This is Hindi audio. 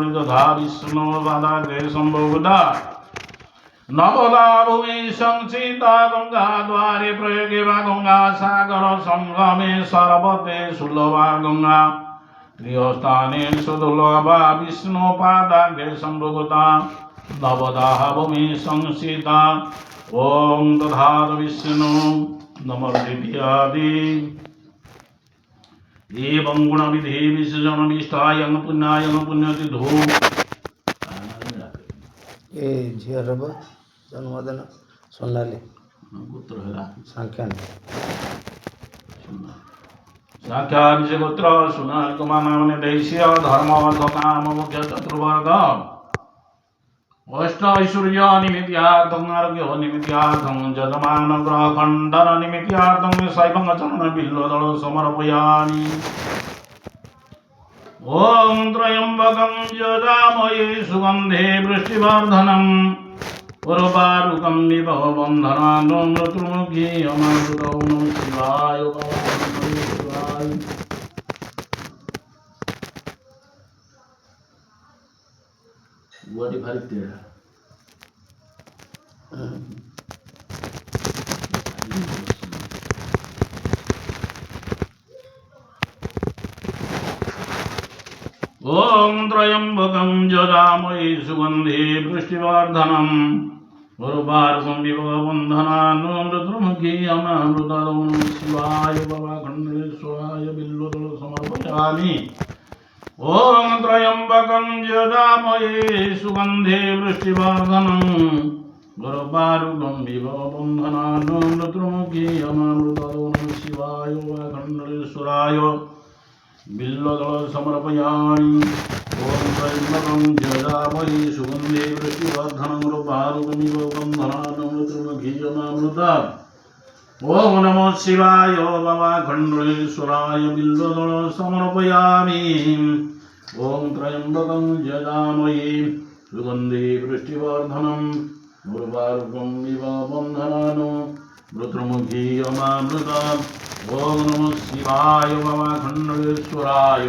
गणित धा विष्णु पादाग्रे संभोगदा नवदा भूमि संचिता गंगा द्वारे प्रयोगे वा गंगा सागर संगमे सर्वते सुलभा गंगा त्रियस्थाने सुदुर्लभा विष्णु पादाग्रे संभोगदा नवदा भूमि संचिता ओम तथात विष्णु नमर्दित्यादि एवं गुण विधि विसर्जन निष्ठाय पुण्याय पुण्यतिथो ये झियरब जन्मदिन सोनाली गोत्र है संख्या संख्या निज गोत्र सोनाली कुमार नाम देशीय धर्म अर्थ काम मुख्य चतुर्वर्ग अष्ट ऐश्वर्य निमित्यार्थं आरोग्य निमित्यार्थं जजमान ग्रह खंडन निमित्यार्थं शैवं चरण बिल्वदल समर्पयामि ओम त्र्यंबकं यजामहे सुगंधे वृष्टिवर्धनम् उर्वारुकं विव बन्धनान् मृत्युमुखी अमृतौ नमः शिवाय What if I did? ओम त्रयंबकं यजामहे सुगंधे वृष्टिवर्धनम् उर्वारुकं विव बन्धनान् मृत्युमुखी अमृतौ नमः शिवाय भवाखण्डेश्वराय बिल्वदल समर्पयामि ओम त्र्यंबकं यजामहे सुगंधे वृष्टिवर्धनम् उर्वारुकं विव बन्धनान् मृत्युमुखी अमृतौ नमः शिवाय भवाखण्डेश्वराय बिल्वदल समर्पयामि ओम त्र्यंबकं यजामहे सुगंधे वृष्टिवर्धनम् उर्वारुकं विव बन्धनान् मृत्युमुखी अमृतौ ओम नमो शिवाय भवाखण्डेश्वराय बिल्वदल समर्पयामि ओम त्र्यंबकं यजामहे सुगंधे वृष्टिवर्धनम् उर्वारुकं विव बन्धनान् मृत्युमुखी अमृतौ ओम नमो शिवाय भवाखण्डेश्वराय